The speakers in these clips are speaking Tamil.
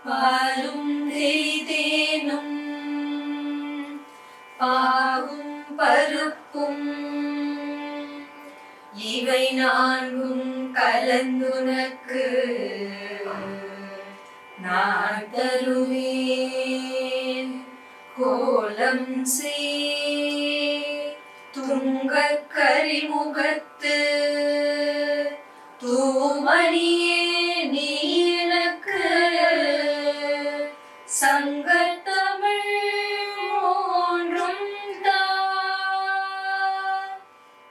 பாலும் தேனும் பாகும் பருப்பும் இவை நான்கும் கலந்துனக்கு நான் தருவேன். கோலம் துங்கக் கரிமுகத்து தூமணியே நீ எனக்கு சங்கத்தமிழ் மூன்றும்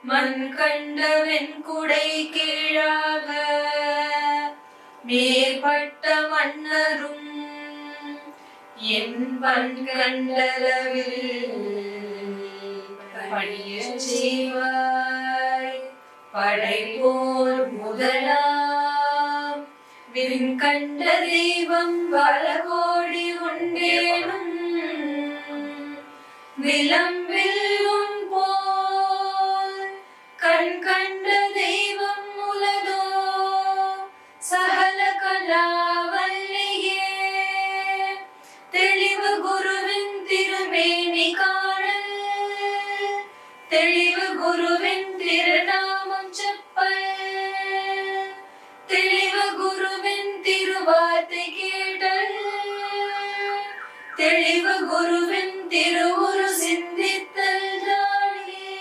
மண் கண்டவன் குடை கீழாக மேற்பட்ட மன்னரும் என் பண் கண்டளவில் பணிய செய்வாய். படைப்போர் முதலாம் விண் கண்ட தெய்வம் பல கோடி உண்டேனும் விளம்பில் போல் கண் கண்ட தெய்வம் உலதோ சகல கலாவல்லியே. தெளிவு குருவின் திருமேனி காணல் தெளிவு குருவின் திருநாமம் செப்பல் தெளிவு குருவின் திருவார்த்தை கேட்டல் தெளிவு குருவின் திருவுரு சிந்தித்தல் ஜாலியே.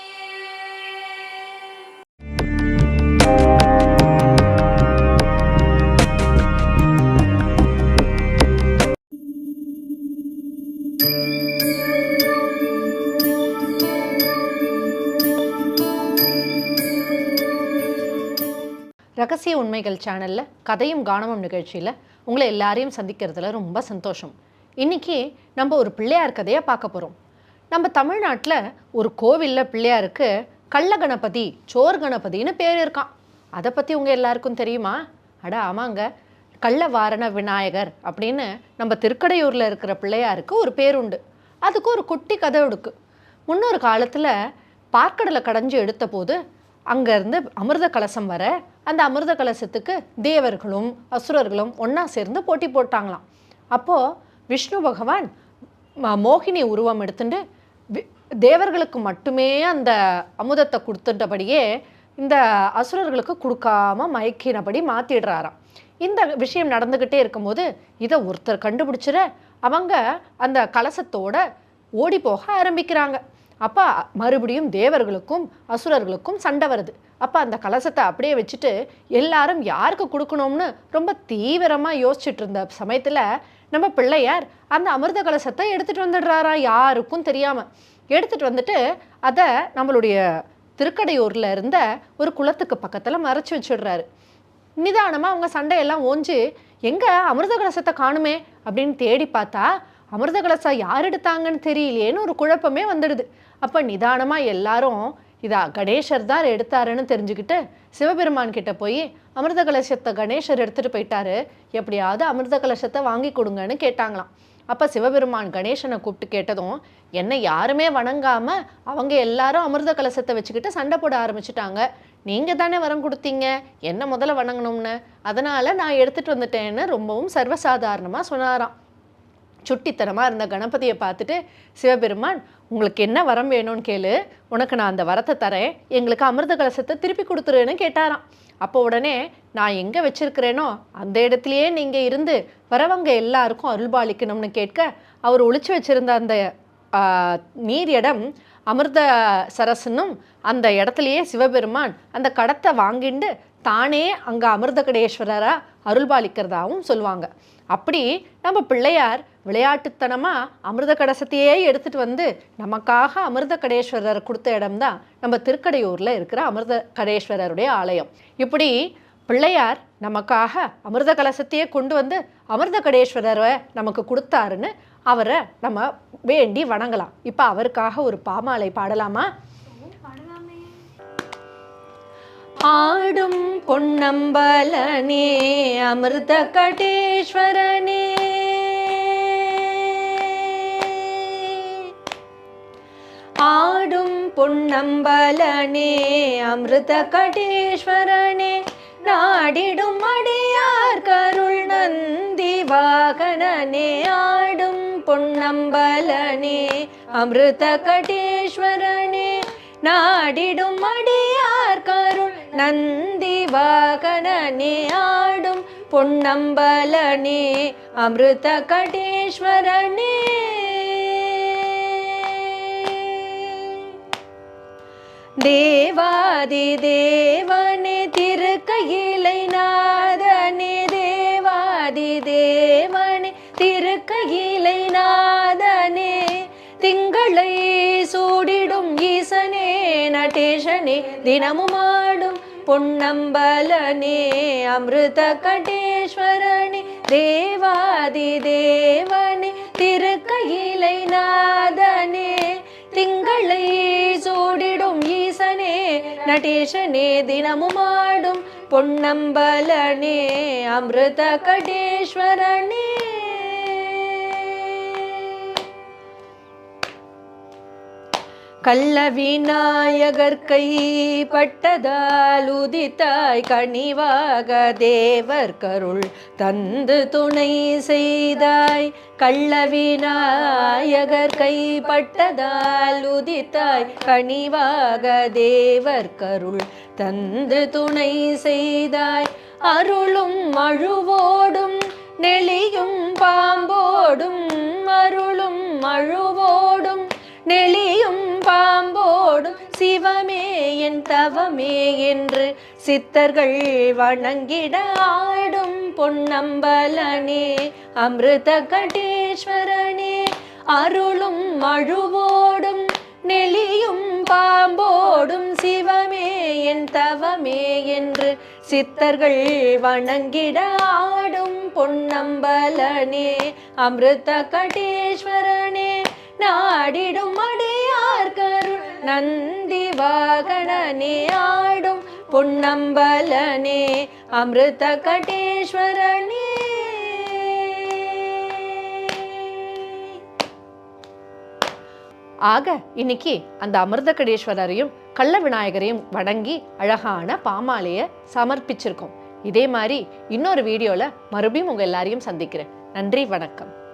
ரகசிய உண்மைகள் சேனலில் கதையும் கானமும் நிகழ்ச்சியில் உங்களை எல்லாரையும் சந்திக்கிறதுல ரொம்ப சந்தோஷம். இன்றைக்கி நம்ம ஒரு பிள்ளையார் கதையை பார்க்க போகிறோம். நம்ம தமிழ்நாட்டில் ஒரு கோவிலில் பிள்ளையாருக்கு கள்ள கணபதி, சோர் கணபதினு பேர் இருக்கான். அதை பற்றி உங்கள் எல்லாருக்கும் தெரியுமா? அட ஆமாங்க, கள்ள வாரண விநாயகர் அப்படின்னு நம்ம திருக்கடையூரில் இருக்கிற பிள்ளையாருக்கு ஒரு பேர் உண்டு. அதுக்கு ஒரு குட்டி கதை இருக்கு. முன்னொரு காலத்தில் பார்க்கடலை கடைஞ்சி எடுத்த போது அங்கேருந்து அமிர்த கலசம் வர அந்த அமிர்த கலசத்துக்கு தேவர்களும் அசுரர்களும் ஒன்றா சேர்ந்து போட்டி போட்டாங்களாம். அப்போது விஷ்ணு பகவான் மோகினி உருவம் எடுத்துட்டு தேவர்களுக்கு மட்டுமே அந்த அமுதத்தை கொடுத்துட்டபடியே இந்த அசுரர்களுக்கு கொடுக்காம மயக்கினபடி மாற்றிடுறாராம். இந்த விஷயம் நடந்துக்கிட்டே இருக்கும்போது இதை ஒருத்தர் கண்டுபிடிச்சிட அவங்க அந்த கலசத்தோட ஓடி போக ஆரம்பிக்கிறாங்க. அப்போ மறுபடியும் தேவர்களுக்கும் அசுரர்களுக்கும் சண்டை வருது. அப்போ அந்த கலசத்தை அப்படியே வச்சுட்டு எல்லாரும் யாருக்கு கொடுக்கணும்னு ரொம்ப தீவிரமாக யோசிச்சுட்டு இருந்த சமயத்தில் நம்ம பிள்ளையார் அந்த அமிர்த கலசத்தை எடுத்துகிட்டு வந்துடுறாரா, யாருக்கும் தெரியாமல் எடுத்துகிட்டு வந்துட்டு அதை நம்மளுடைய திருக்கடையூரில் இருந்த ஒரு குளத்துக்கு பக்கத்தில் மறைச்சி வச்சுடுறாரு. நிதானமாக அவங்க சண்டையெல்லாம் ஓஞ்சி எங்கே அமிர்த கலசத்தை காணுமே அப்படின்னு தேடி பார்த்தா அமிர்த கலசம் யார் எடுத்தாங்கன்னு தெரியலையேன்னு ஒரு குழப்பமே வந்துடுது. அப்போ நிதானமாக எல்லாரும் இதா கணேசர் தான் எடுத்தாருன்னு தெரிஞ்சுக்கிட்டு சிவபெருமான் கிட்ட போய் அமிர்த கலசத்தை கணேசர் எடுத்துகிட்டு போயிட்டாரு, எப்படியாவது அமிர்த கலசத்தை வாங்கி கொடுங்கன்னு கேட்டாங்களாம். அப்போ சிவபெருமான் கணேசனை கூப்பிட்டு கேட்டதும் என்னை யாருமே வணங்காமல் அவங்க எல்லாரும் அமிர்த கலசத்தை வச்சுக்கிட்டு சண்டை போட ஆரம்பிச்சுட்டாங்க, நீங்கள் தானே வரம் கொடுத்தீங்க என்ன முதல்ல வணங்கணும்னு, அதனால் நான் எடுத்துகிட்டு வந்துட்டேன்னு ரொம்பவும் சர்வசாதாரணமாக சொன்னாராம். சுட்டித்தனமாக இருந்த கணபதியை பார்த்துட்டு சிவபெருமான் உங்களுக்கு என்ன வரம் வேணும்னு கேளு, உனக்கு நான் அந்த வரத்தை தரேன், எங்களுக்கு அமிர்த கலசத்தை திருப்பி கொடுத்துருன்னு கேட்டாராம். அப்போ உடனே நான் எங்கே வச்சிருக்கிறேனோ அந்த இடத்துலையே நீங்கள் இருந்து வரவங்க எல்லாருக்கும் அருள்பாலிக்கணும்னு கேட்க அவர் ஒளிச்சு வச்சிருந்த அந்த நீர் இடம் அமிர்த சரஸ்னும் அந்த இடத்துலையே சிவபெருமான் அந்த கடத்தை வாங்கிண்டு தானே அங்கே அமிர்த கடேஸ்வரராக அருள்பாலிக்கிறதாகவும் சொல்லுவாங்க. அப்படி நம்ம பிள்ளையார் விளையாட்டுத்தனமாக அமிர்த கலசத்தையே எடுத்துகிட்டு வந்து நமக்காக அமிர்த கடேஸ்வரர் கொடுத்த இடம்தான் நம்ம திருக்கடையூரில் இருக்கிற அமிர்த கடேஸ்வரருடைய ஆலயம். இப்படி பிள்ளையார் நமக்காக அமிர்த கலசத்தையே கொண்டு வந்து அமிர்த கடேஸ்வரரை நமக்கு கொடுத்தாருன்னு அவரை நம்ம வேண்டி வணங்கலாம். இப்போ அவருக்காக ஒரு பாமாலை பாடலாமா? ஆடும் பொன்னம்பலனே அமிர்த கடேஸ்வரனே, ஆடும் பொன்னம்பலனே அமிர்த கடேஸ்வரனே, நாடிடும் அடியார் கருள் நந்தி வாகனனே ஆடும் பொன்னம்பலனே அமிர்த கடேஸ்வரனே நாடிடும் அடியார் கருள் நந்தி வாகனனே ஆடும் பொன்னம்பலனே அமிர்த கடேஸ்வரனே தேவாதி தேவனே திருக்கையிலை நாதனே தேவாதி தேவனே திருக்கையிலை நாதனே திங்களை சூடிடும் ஈசனே நடேசனே தினமும் ஆடும் பொன்னம்பலனே அமிர்த கடேஸ்வரனே தேவாதி தேவனே திருக்கையிலை நாதனே திங்களை சூடிடும் ஈசனே நடேசனே தினமும் ஆடும் பொன்னம்பலனே அமிர்த கடேஸ்வரனே கள்ள விநாயகர் கை பட்டதால் உதித்தாய் கனிவாக தேவர் கருள் தந்து துணை செய்தாய் கள்ள விநாயகர் கை பட்டதால் உதித்தாய் கனிவாக தேவர் கருள் தந்து துணை செய்தாய் அருளும் அழுவோடும் நெளியும் பாம்போடும் அருளும் அழுவோடும் நெளியும் பாம்போடும் சிவமே என் தவமே என்று சித்தர்கள் வணங்கிட ஆடும் பொன்னம்பலனே அமிர்த கடேஸ்வரனே அருளும் அழுவோடும் நெளியும் பாம்போடும் சிவமே என் தவமே என்று சித்தர்கள் வணங்கிட ஆடும் பொன்னம்பலனே அமிர்த கடேஸ்வரனே நாடிடும் அடியார் கருள் நந்தி வாகனனே ஆடும் பொன்னம்பலனே அமிர்த கடேஸ்வரனே ஆக இன்னைக்கு அந்த அமிர்த கடேஸ்வரரையும் கள்ள விநாயகரையும் வணங்கி அழகான பாமாலையை சமர்ப்பிச்சிருக்கோம். இதே மாதிரி இன்னொரு வீடியோல மறுபடியும் உங்க எல்லாரையும் சந்திக்கிறேன். நன்றி, வணக்கம்.